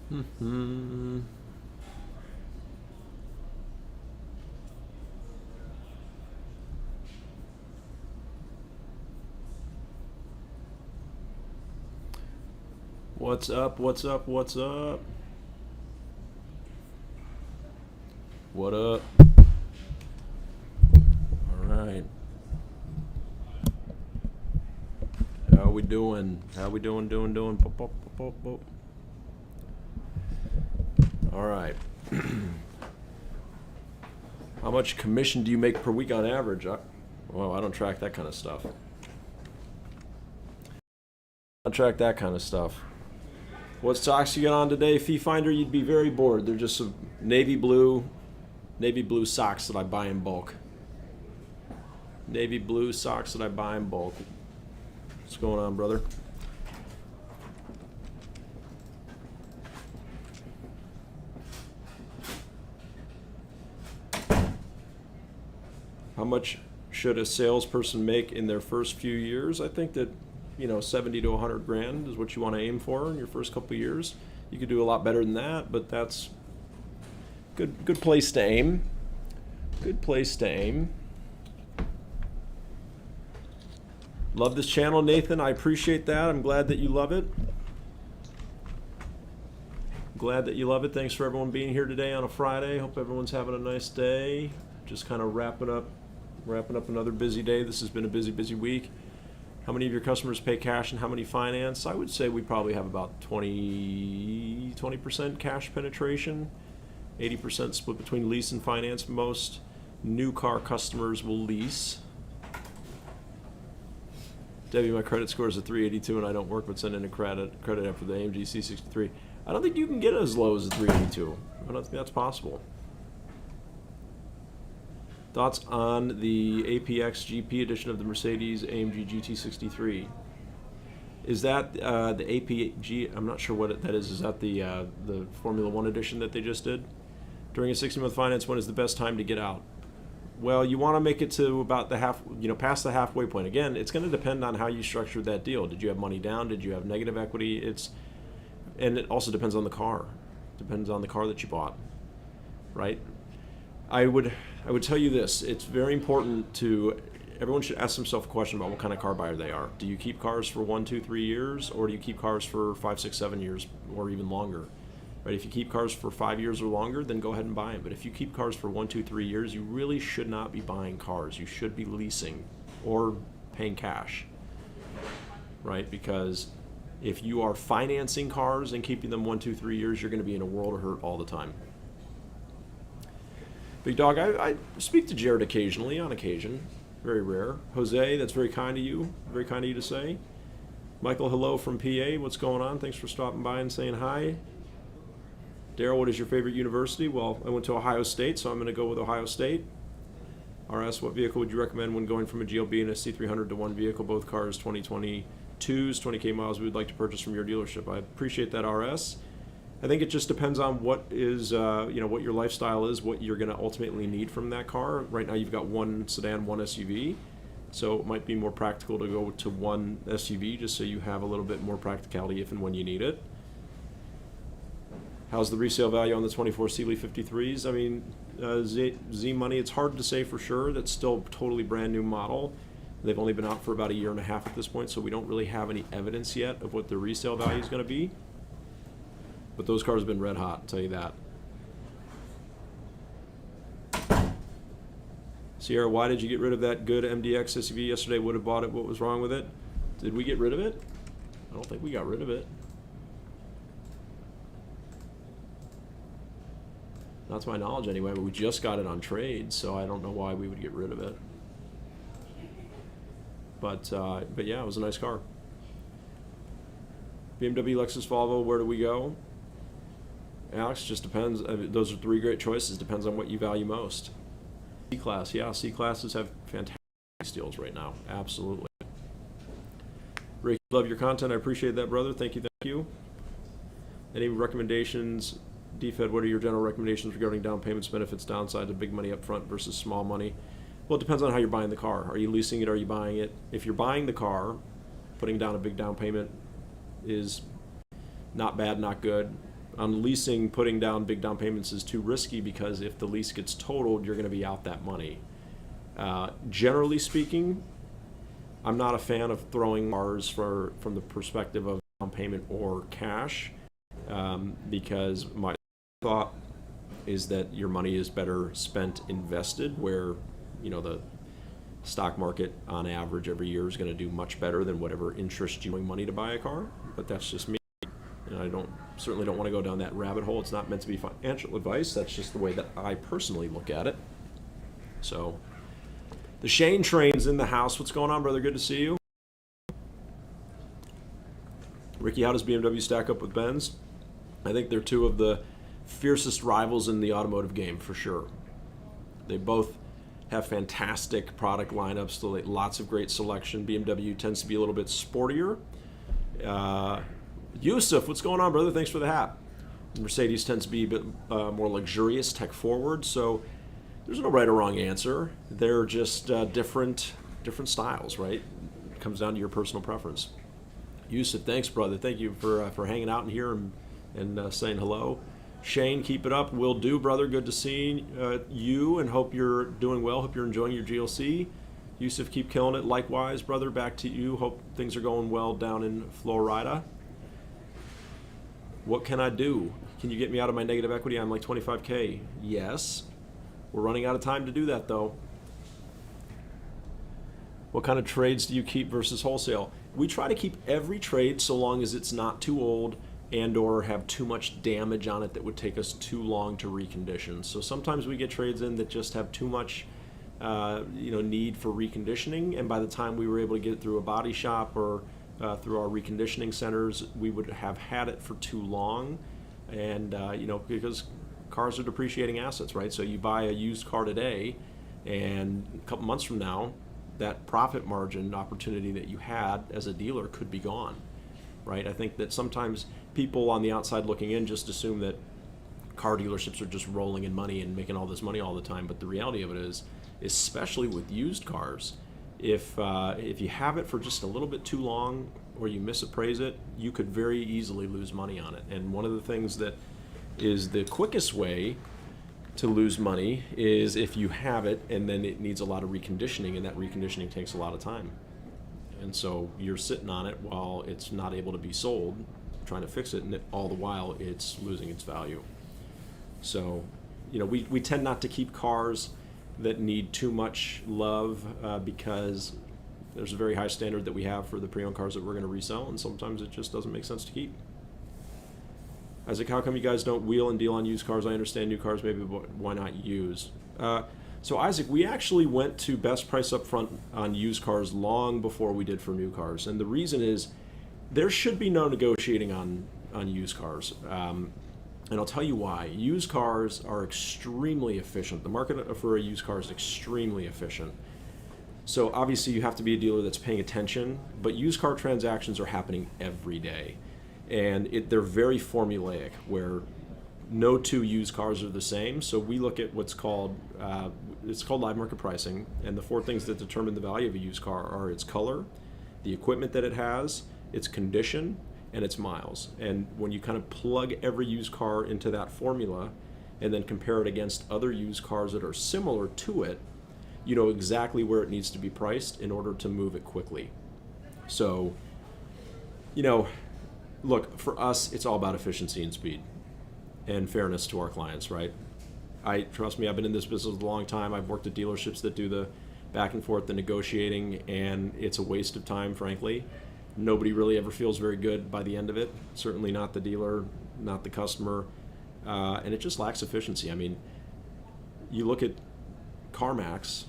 Hmm. What's up? What's up? What's up? What up? All right. How we doing? How we doing? Doing? Pop, pop, pop, pop, pop. All right. How much commission do you make per week on average? Well, I don't track that kind of stuff. I don't track that kind of stuff. What socks you got on today? Fee Finder, you'd be very bored. They're just some navy blue socks that I buy in bulk. Navy blue socks that I buy in bulk. What's going on, brother? How much should a salesperson make in their first few years? I think that 70 to 100 grand is what you want to aim for in your first couple of years. You could do a lot better than that, but that's good place to aim. Good place to aim. Love this channel, Nathan. I appreciate that. I'm glad that you love it. Glad that you love it. Thanks for everyone being here today on a Friday. Hope everyone's having a nice day. Just kind of wrapping up another busy day. This has been a busy week. How many of your customers pay cash and how many finance? I would say we probably have about 20% cash penetration, 80% split between lease and finance. Most new car customers will lease. Debbie, my credit score is a 382 and I don't work with sending a credit after the AMG C63. I don't think you can get as low as a 382. I don't think that's possible. Thoughts on the APX GP edition of the Mercedes AMG GT63? Is that the APG? I'm not sure what that is. Is that the Formula One edition that they just did? During a 60-month finance, when is the best time to get out? Well, you want to make it to about the past the halfway point. Again, it's going to depend on how you structured that deal. Did you have money down? Did you have negative equity? And it also depends on the car. Depends on the car that you bought, right? I would tell you this. It's very important everyone should ask themselves a question about what kind of car buyer they are. Do you keep cars for 1, 2, 3 years, or do you keep cars for 5, 6, 7 years, or even longer? Right? If you keep cars for 5 years or longer, then go ahead and buy them. But if you keep cars for 1, 2, 3 years, you really should not be buying cars. You should be leasing or paying cash, right? Because if you are financing cars and keeping them 1, 2, 3 years, you're going to be in a world of hurt all the time. Big Dog, I speak to Jared occasionally, on occasion. Very rare. Jose, that's very kind of you. Very kind of you to say. Michael, hello from PA. What's going on? Thanks for stopping by and saying hi. Daryl, what is your favorite university? Well, I went to Ohio State, so I'm going to go with Ohio State. RS, what vehicle would you recommend when going from a GLB and a C300 to one vehicle? Both cars 2022s, 20K miles we would like to purchase from your dealership. I appreciate that, RS. I think it just depends on what is, what your lifestyle is, what you're going to ultimately need from that car. Right now you've got one sedan, one SUV. So it might be more practical to go to one SUV just so you have a little bit more practicality if and when you need it. How's the resale value on the 24 Sealy 53s? I mean, Z Money, it's hard to say for sure. That's still a totally brand new model. They've only been out for about 1.5 years at this point, so we don't really have any evidence yet of what the resale value is going to be. But those cars have been red hot, I'll tell you that. Sierra, why did you get rid of that good MDX SUV yesterday? Would have bought it. What was wrong with it? Did we get rid of it? I don't think we got rid of it. Not to my knowledge anyway, but we just got it on trade, so I don't know why we would get rid of it. But yeah, it was a nice car. BMW, Lexus, Volvo, where do we go? Alex, just depends. Those are 3 great choices. Depends on what you value most. C-Class, yeah, C-Classes have fantastic deals right now. Absolutely. Rick, love your content. I appreciate that, brother. Thank you. Any recommendations? DFED, what are your general recommendations regarding down payments, benefits, downsides of big money up front versus small money? Well, it depends on how you're buying the car. Are you leasing it? Are you buying it? If you're buying the car, putting down a big down payment is not bad, not good. On leasing, putting down big down payments is too risky because if the lease gets totaled, you're going to be out that money. Generally speaking, I'm not a fan of throwing cars from the perspective of down payment or cash, because my thought is that your money is better spent invested, where the stock market on average every year is going to do much better than whatever interest you have money to buy a car. But that's just me, and I certainly don't want to go down that rabbit hole. It's not meant to be financial advice. That's just the way that I personally look at it. So the Shane train's in the house. What's going on, brother? Good to see you. Ricky, how does BMW stack up with Benz? I think they're two of the fiercest rivals in the automotive game, for sure. They both have fantastic product lineups, lots of great selection. BMW tends to be a little bit sportier. Yusuf, what's going on, brother? Thanks for the hat. Mercedes tends to be a bit more luxurious, tech forward. So there's no right or wrong answer. They're just different styles, right? It comes down to your personal preference. Yusuf, thanks, brother. Thank you for hanging out in here and saying hello. Shane, keep it up. Will do, brother. Good to see you, and hope you're doing well. Hope you're enjoying your GLC. Yusuf, keep killing it. Likewise, brother. Back to you. Hope things are going well down in Florida. What can I do? Can you get me out of my negative equity? I'm like 25K. Yes. We're running out of time to do that, though. What kind of trades do you keep versus wholesale? We try to keep every trade so long as it's not too old and or have too much damage on it that would take us too long to recondition. So sometimes we get trades in that just have too much need for reconditioning, and by the time we were able to get it through a body shop or through our reconditioning centers, we would have had it for too long. And because cars are depreciating assets, right? So you buy a used car today, and a couple months from now, that profit margin opportunity that you had as a dealer could be gone, right? I think that sometimes people on the outside looking in just assume that car dealerships are just rolling in money and making all this money all the time. But the reality of it is, especially with used cars, if you have it for just a little bit too long or you misappraise it, you could very easily lose money on it. And one of the things that is the quickest way to lose money is if you have it and then it needs a lot of reconditioning, and that reconditioning takes a lot of time. And so you're sitting on it while it's not able to be sold, trying to fix it, and all the while it's losing its value. So, we tend not to keep cars that need too much love because there's a very high standard that we have for the pre-owned cars that we're going to resell, and sometimes it just doesn't make sense to keep. Isaac, how come you guys don't wheel and deal on used cars? I understand new cars maybe, but why not used? So Isaac, we actually went to best price up front on used cars long before we did for new cars. And the reason is there should be no negotiating on used cars. And I'll tell you why. Used cars are extremely efficient. The market for a used car is extremely efficient. So obviously you have to be a dealer that's paying attention, but used car transactions are happening every day. And they're very formulaic, where no two used cars are the same. So we look at what's called live market pricing, and the four things that determine the value of a used car are its color, the equipment that it has, its condition, and its miles. And when you kind of plug every used car into that formula and then compare it against other used cars that are similar to it, you know exactly where it needs to be priced in order to move it quickly. So, look, for us, it's all about efficiency and speed and fairness to our clients, right? Trust me, I've been in this business a long time. I've worked at dealerships that do the back and forth, the negotiating, and it's a waste of time, frankly. Nobody really ever feels very good by the end of it. Certainly not the dealer, not the customer, and it just lacks efficiency. I mean, you look at CarMax.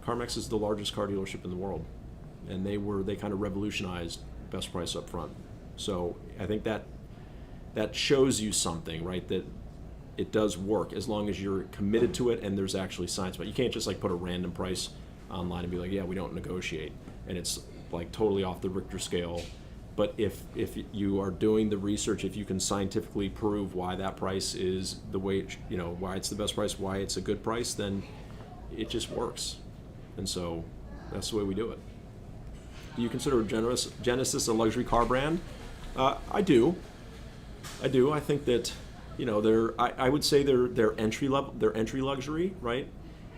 CarMax is the largest car dealership in the world, and they kind of revolutionized best price up front. So I think that shows you something, right? That it does work as long as you're committed to it and there's actually science. But you can't just like put a random price online and be like, yeah, we don't negotiate, and it's like totally off the Richter scale. But if you are doing the research, if you can scientifically prove why that price is the way why it's the best price, why it's a good price, then it just works. And so that's the way we do it. Do you consider Genesis a luxury car brand? I do. I do. I think that, they're. I would say they're entry level. They're entry luxury, right?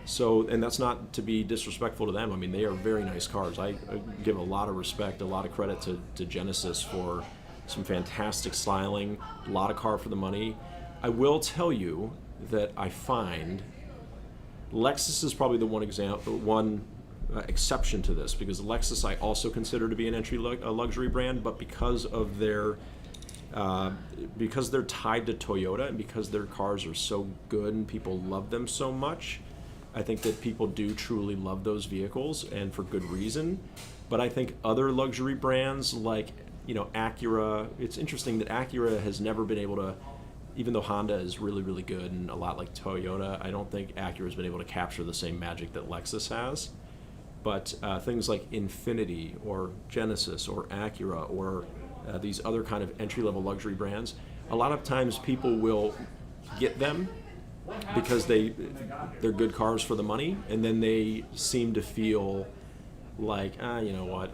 So, and that's not to be disrespectful to them. I mean, they are very nice cars. I give a lot of respect, a lot of credit to Genesis for some fantastic styling, a lot of car for the money. I will tell you that I find Lexus is probably the one exception to this, because Lexus I also consider to be an entry luxury brand, but because they're tied to Toyota and because their cars are so good and people love them so much, I think that people do truly love those vehicles, and for good reason. But I think other luxury brands like, Acura, it's interesting that Acura has never been able to, even though Honda is really, really good and a lot like Toyota, I don't think Acura has been able to capture the same magic that Lexus has. But things like Infiniti or Genesis or Acura or these other kind of entry-level luxury brands, a lot of times people will get them because they're good cars for the money, and then they seem to feel like, you know what,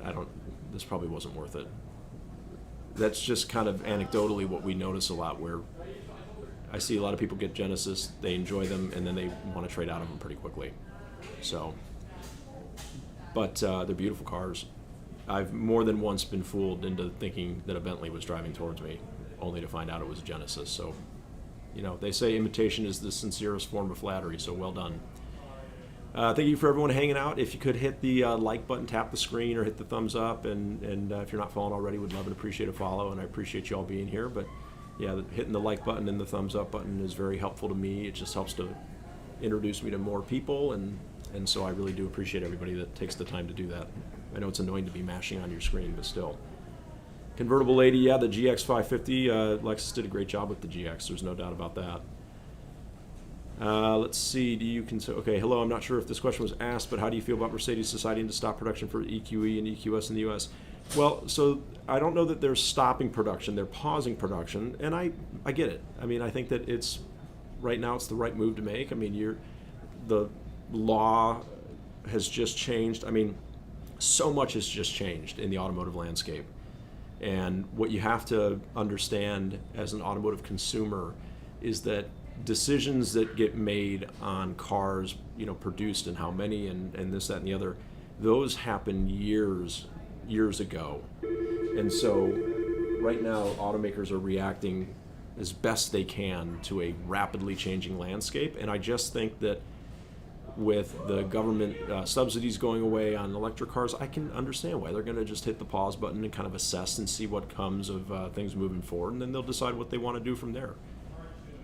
this probably wasn't worth it. That's just kind of anecdotally what we notice a lot, where I see a lot of people get Genesis, they enjoy them, and then they want to trade out of them pretty quickly. So, but they're beautiful cars. I've more than once been fooled into thinking that a Bentley was driving towards me, only to find out it was a Genesis. So, they say imitation is the sincerest form of flattery, so well done. Thank you for everyone hanging out. If you could hit the like button, tap the screen, or hit the thumbs up, and if you're not following already, would love and appreciate a follow, and I appreciate you all being here. But yeah, hitting the like button and the thumbs up button is very helpful to me. It just helps to introduce me to more people, and so I really do appreciate everybody that takes the time to do that. I know it's annoying to be mashing on your screen, but still. Convertible lady, yeah, the GX 550. Lexus did a great job with the GX. There's no doubt about that. Let's see. Okay, hello. I'm not sure if this question was asked, but how do you feel about Mercedes deciding to stop production for EQE and EQS in the U.S.? Well, so I don't know that they're stopping production. They're pausing production, and I get it. I mean, I think that right now it's the right move to make. I mean, the law has just changed. I mean, so much has just changed in the automotive landscape. And what you have to understand as an automotive consumer is that decisions that get made on cars, produced and how many and this, that, and the other, those happen years ago. And so right now, automakers are reacting as best they can to a rapidly changing landscape. And I just think that with the government subsidies going away on electric cars, I can understand why they're going to just hit the pause button and kind of assess and see what comes of things moving forward, and then they'll decide what they want to do from there.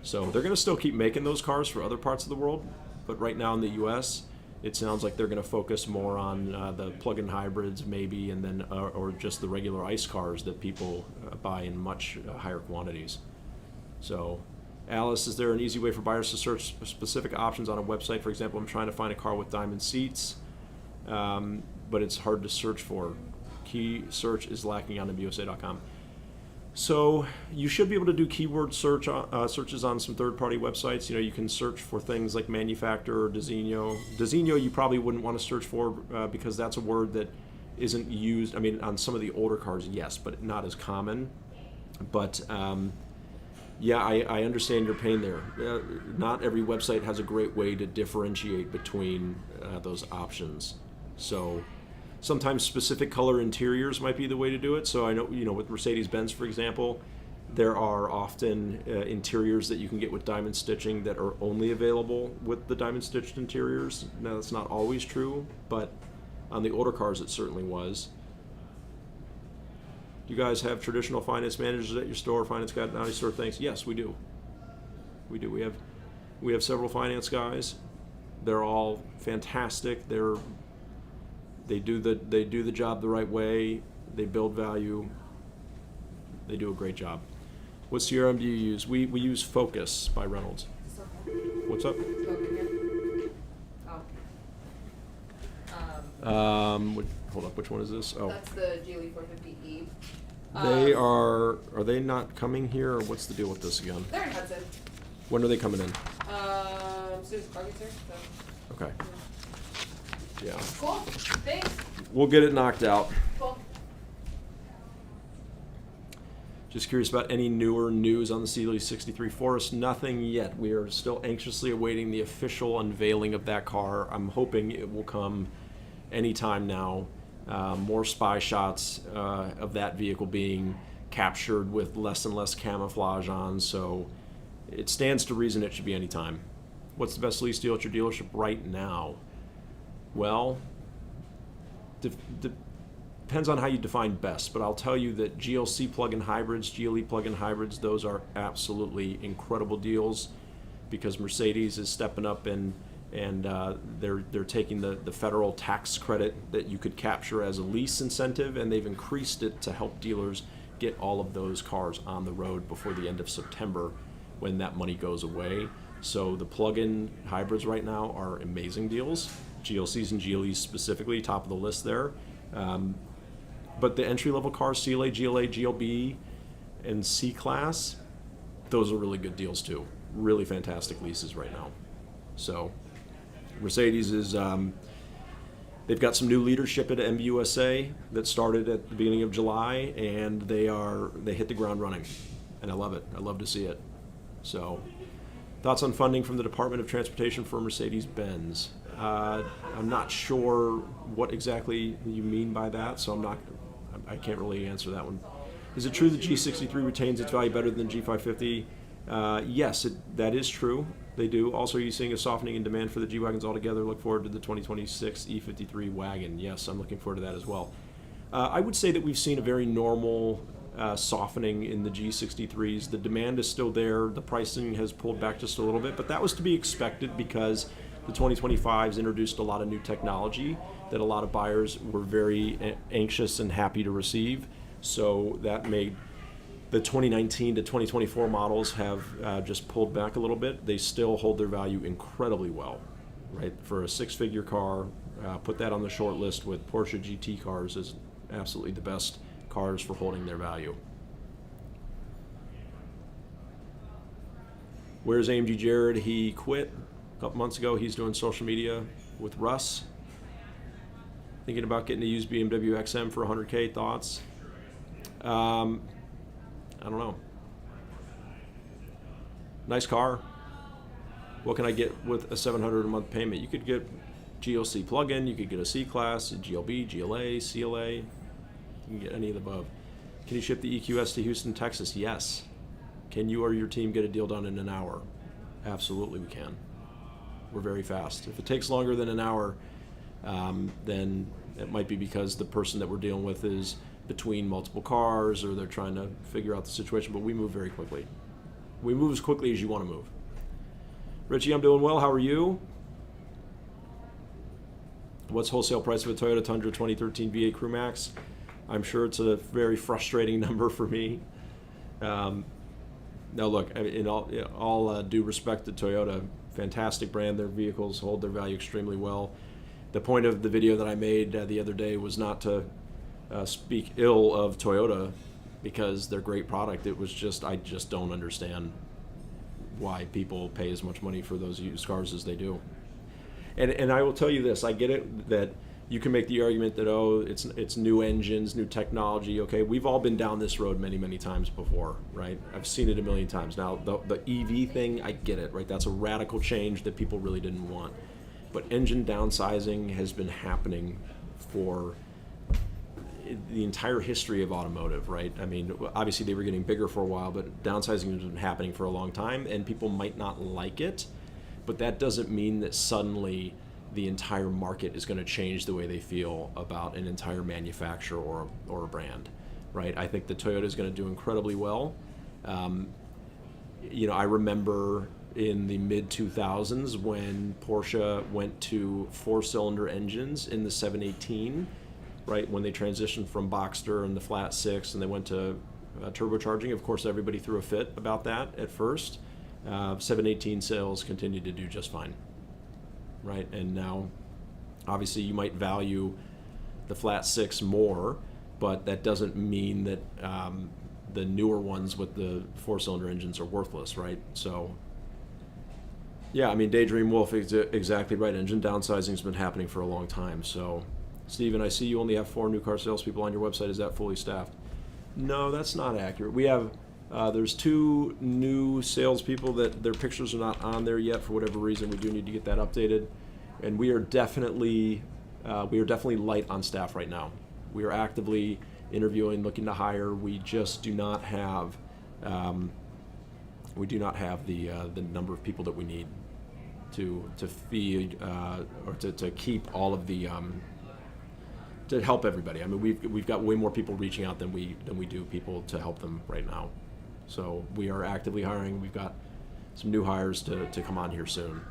So they're going to still keep making those cars for other parts of the world, but right now in the U.S., it sounds like they're going to focus more on the plug-in hybrids maybe, and then or just the regular ICE cars that people buy in much higher quantities. So, Alice, is there an easy way for buyers to search specific options on a website? For example, I'm trying to find a car with diamond seats, but it's hard to search for. Key search is lacking on MBUSA.com. So you should be able to do keyword searches on some third-party websites. You can search for things like manufacturer, Designo. Designo you probably wouldn't want to search for because that's a word that isn't used. I mean, on some of the older cars, yes, but not as common. But yeah, I understand your pain there. Not every website has a great way to differentiate between those options. So sometimes specific color interiors might be the way to do it. So I know, with Mercedes-Benz, for example, there are often interiors that you can get with diamond stitching that are only available with the diamond stitched interiors. Now, that's not always true, but on the older cars it certainly was. Do you guys have traditional finance managers at your store, finance guy at your store? Thanks. Yes, we do. We do. We have several finance guys. They're all fantastic. They do the job the right way. They build value. They do a great job. What CRM do you use? We use Focus by Reynolds. What's up? Hold up. Which one is this? Oh, that's the GLE 450E. They are they not coming here, or what's the deal with this again? They're in Hudson. When are they coming in? As soon as the car gets here. So. Okay. Yeah. Cool. Thanks. We'll get it knocked out. Cool. Just curious about any newer news on the Sealy 63 Forest. Nothing yet. We are still anxiously awaiting the official unveiling of that car. I'm hoping it will come anytime now. More spy shots of that vehicle being captured with less and less camouflage on, so it stands to reason it should be anytime. What's the best lease deal at your dealership right now? Well, depends on how you define best, but I'll tell you that GLC plug-in hybrids, GLE plug-in hybrids, those are absolutely incredible deals because Mercedes is stepping up and they're taking the federal tax credit that you could capture as a lease incentive, and they've increased it to help dealers get all of those cars on the road before the end of September when that money goes away. So the plug-in hybrids right now are amazing deals. GLCs and GLEs specifically, top of the list there. But the entry-level cars, CLA, GLA, GLB, and C-Class, those are really good deals too. Really fantastic leases right now. So Mercedes is, they've got some new leadership at MBUSA that started at the beginning of July, and they hit the ground running, and I love it. I love to see it. So, thoughts on funding from the Department of Transportation for Mercedes-Benz? I'm not sure what exactly you mean by that, so I can't really answer that one. Is it true the G63 retains its value better than the G550? Yes, that is true. They do. Also, are you seeing a softening in demand for the G-Wagons altogether? Look forward to the 2026 E53 wagon. Yes, I'm looking forward to that as well. I would say that we've seen a very normal softening in the G63s. The demand is still there. The pricing has pulled back just a little bit, but that was to be expected because the 2025s introduced a lot of new technology that a lot of buyers were very anxious and happy to receive. So that made the 2019 to 2024 models have just pulled back a little bit. They still hold their value incredibly well, right? For a six-figure car, put that on the short list with Porsche GT cars as absolutely the best cars for holding their value. Where's AMG Jared? He quit a couple months ago. He's doing social media with Russ. Thinking about getting a used BMW XM for 100K. Thoughts? I don't know. Nice car. What can I get with a $700 a month payment? You could get GLC plug-in, you could get a C-Class, a GLB, GLA, CLA. You can get any of the above. Can you ship the EQS to Houston, Texas? Yes. Can you or your team get a deal done in an hour? Absolutely we can. We're very fast. If it takes longer than an hour, then it might be because the person that we're dealing with is between multiple cars or they're trying to figure out the situation, but we move very quickly. We move as quickly as you want to move. Richie, I'm doing well. How are you? What's wholesale price of a Toyota Tundra 2013 V8 Crew Max? I'm sure it's a very frustrating number for me. Now look, in all due respect to Toyota, fantastic brand. Their vehicles hold their value extremely well. The point of the video that I made the other day was not to speak ill of Toyota because they're great product. It was just, I just don't understand why people pay as much money for those used cars as they do. And I will tell you this, I get it that you can make the argument that, oh, it's new engines, new technology. Okay, we've all been down this road many, many times before, right? I've seen it a million times. Now, the EV thing, I get it, right? That's a radical change that people really didn't want. But engine downsizing has been happening for the entire history of automotive, right? I mean, obviously they were getting bigger for a while, but downsizing has been happening for a long time, and people might not like it, but that doesn't mean that suddenly the entire market is going to change the way they feel about an entire manufacturer or a brand, right? I think that Toyota is going to do incredibly well. I remember in the mid-2000s when Porsche went to four-cylinder engines in the 718, right, when they transitioned from Boxster and the flat six and they went to turbocharging. Of course, everybody threw a fit about that at first. 718 sales continued to do just fine, right? And now, obviously, you might value the flat six more, but that doesn't mean that the newer ones with the four-cylinder engines are worthless, right? So, yeah, I mean, Daydream Wolf is exactly right. Engine downsizing has been happening for a long time. So, Steven, I see you only have 4 new car salespeople on your website. Is that fully staffed? No, that's not accurate. We have there's 2 new salespeople that their pictures are not on there yet for whatever reason. We do need to get that updated, and we are definitely light on staff right now. We are actively interviewing, looking to hire. We just do not have the number of people that we need to feed or to keep all of the to help everybody. I mean, we've got way more people reaching out than we do people to help them right now. So we are actively hiring. We've got some new hires to come on here soon.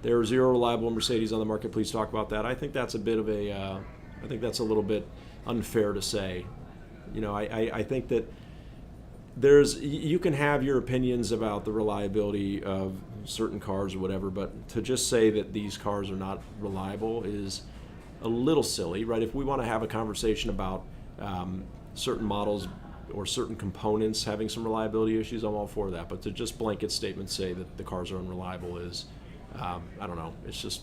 There are 0 reliable Mercedes on the market. Please talk about that. I think that's a bit of a I think that's a little bit unfair to say. You know, I think that you can have your opinions about the reliability of certain cars or whatever, but to just say that these cars are not reliable is a little silly, right? If we want to have a conversation about certain models or certain components having some reliability issues, I'm all for that. But to just blanket statements say that the cars are unreliable is, I don't know. It's just,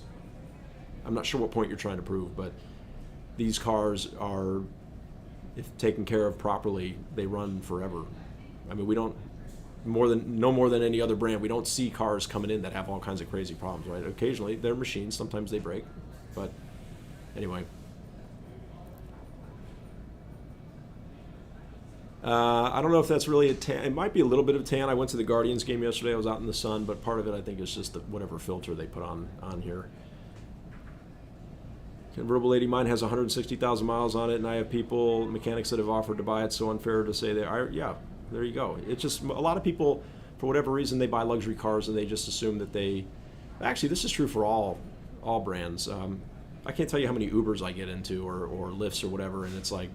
I'm not sure what point you're trying to prove, but these cars are, if taken care of properly, they run forever. I mean, we don't, no more than any other brand, we don't see cars coming in that have all kinds of crazy problems, right? Occasionally, they're machines. Sometimes they break, but anyway. I don't know if that's really a tan. It might be a little bit of tan. I went to the Guardians game yesterday. I was out in the sun, but part of it I think is just whatever filter they put on here. Convertible lady, mine has 160,000 miles on it, and I have mechanics that have offered to buy it, so unfair to say that. Yeah, there you go. It's just a lot of people, for whatever reason, they buy luxury cars and they just assume that actually, this is true for all brands. I can't tell you how many Ubers I get into or Lyfts or whatever, and it's like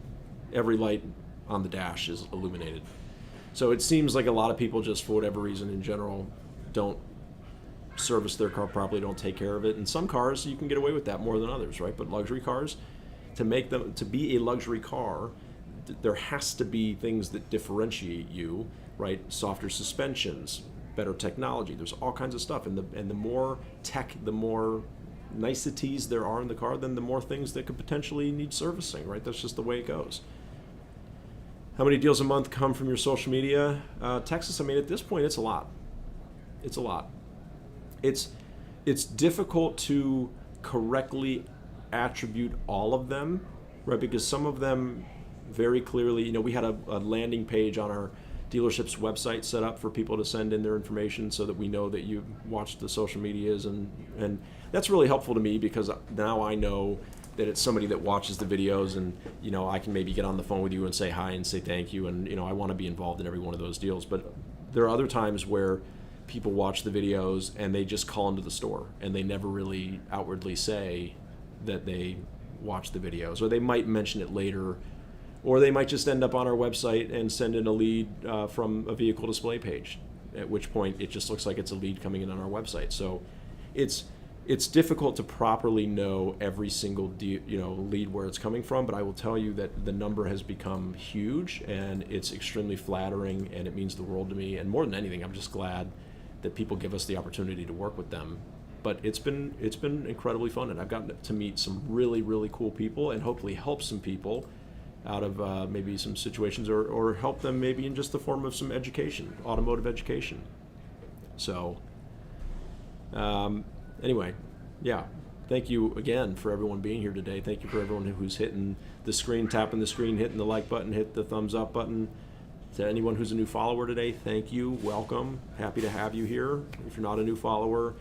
every light on the dash is illuminated. So it seems like a lot of people just, for whatever reason in general, don't service their car properly, don't take care of it. And some cars, you can get away with that more than others, right? But luxury cars, to be a luxury car, there has to be things that differentiate you, right? Softer suspensions, better technology. There's all kinds of stuff. And the more tech, the more niceties there are in the car, then the more things that could potentially need servicing, right? That's just the way it goes. How many deals a month come from your social media? Texas, I mean, at this point, it's a lot. It's a lot. It's difficult to correctly attribute all of them, right? Because some of them very clearly, we had a landing page on our dealership's website set up for people to send in their information so that we know that you watched the social medias, and that's really helpful to me because now I know that it's somebody that watches the videos, and I can maybe get on the phone with you and say hi and say thank you, and I want to be involved in every one of those deals. But there are other times where people watch the videos and they just call into the store and they never really outwardly say that they watch the videos, or they might mention it later, or they might just end up on our website and send in a lead from a vehicle display page, at which point it just looks like it's a lead coming in on our website. So it's difficult to properly know every single lead where it's coming from, but I will tell you that the number has become huge, and it's extremely flattering, and it means the world to me. And more than anything, I'm just glad that people give us the opportunity to work with them. But it's been incredibly fun, and I've gotten to meet some really, really cool people, and hopefully help some people out of maybe some situations, or help them maybe in just the form of some education, automotive education. So anyway, yeah, thank you again for everyone being here today. Thank you for everyone who's hitting the screen, tapping the screen, hitting the like button, hit the thumbs up button. To anyone who's a new follower today, thank you, welcome, happy to have you here. If you're not a new follower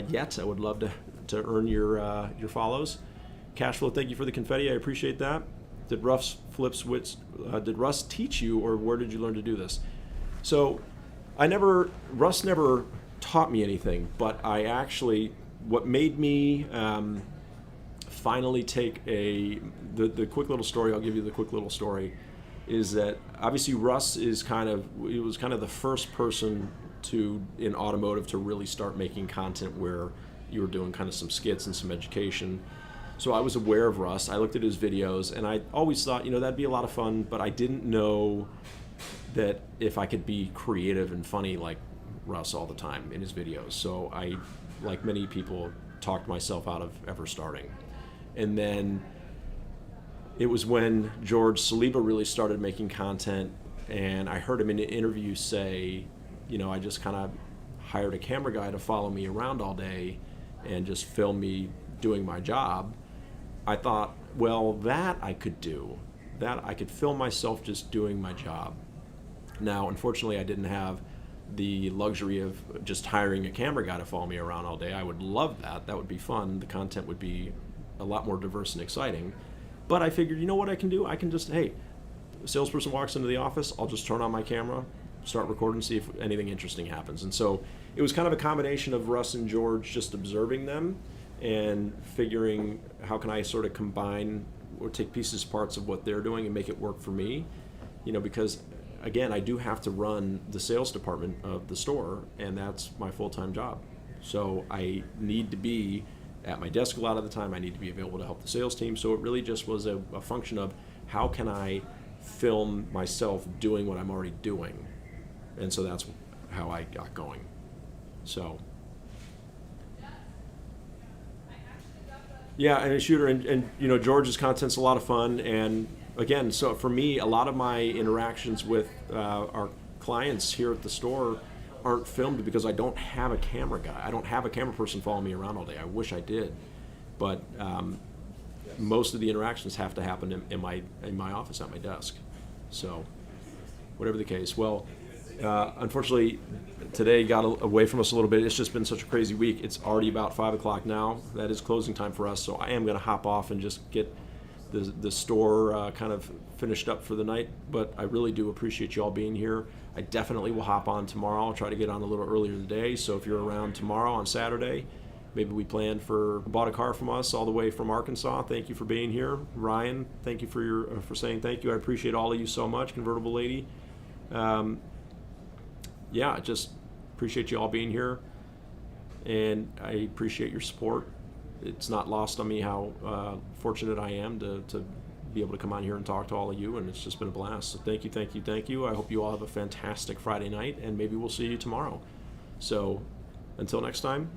yet, I would love to earn your follows. Cashflow, thank you for the confetti, I appreciate that. Did Russ teach you, or where did you learn to do this? So Russ never taught me anything, but what made me finally take the quick little story, I'll give you the quick little story, is that obviously Russ was kind of the first person in automotive to really start making content where you were doing kind of some skits and some education. So I was aware of Russ. I looked at his videos, and I always thought, that'd be a lot of fun, but I didn't know that if I could be creative and funny like Russ all the time in his videos. So I, like many people, talked myself out of ever starting. And then It was when George Saliba really started making content, and I heard him in an interview say, I just kind of hired a camera guy to follow me around all day and just film me doing my job. I thought, well, that I could do. That I could film myself just doing my job. Now, unfortunately, I didn't have the luxury of just hiring a camera guy to follow me around all day. I would love that. That would be fun. The content would be a lot more diverse and exciting. But I figured, you know what I can do? I can just, hey, a salesperson walks into the office, I'll just turn on my camera, start recording, see if anything interesting happens. And so it was kind of a combination of Russ and George just observing them and figuring how can I sort of combine or take pieces, parts of what they're doing and make it work for me. Because again, I do have to run the sales department of the store, and that's my full-time job. So I need to be at my desk a lot of the time. I need to be available to help the sales team. So it really just was a function of how can I film myself doing what I'm already doing. And so that's how I got going. So yeah, and a shooter, and George's content's a lot of fun. And again, so for me, a lot of my interactions with our clients here at the store aren't filmed because I don't have a camera guy. I don't have a camera person following me around all day. I wish I did, but most of the interactions have to happen in my office at my desk. So whatever the case. Well, unfortunately, today got away from us a little bit. It's just been such a crazy week. It's already about 5 o'clock now. That is closing time for us. So I am going to hop off and just get the store kind of finished up for the night. But I really do appreciate you all being here. I definitely will hop on tomorrow. I'll try to get on a little earlier today. So if you're around tomorrow on Saturday, maybe we plan bought a car from us all the way from Arkansas. Thank you for being here. Ryan, thank you for saying thank you. I appreciate all of you so much, Convertible Lady. Yeah, just appreciate you all being here, and I appreciate your support. It's not lost on me how fortunate I am to be able to come on here and talk to all of you, and it's just been a blast. So thank you, thank you, thank you. I hope you all have a fantastic Friday night, and maybe we'll see you tomorrow. So until next time,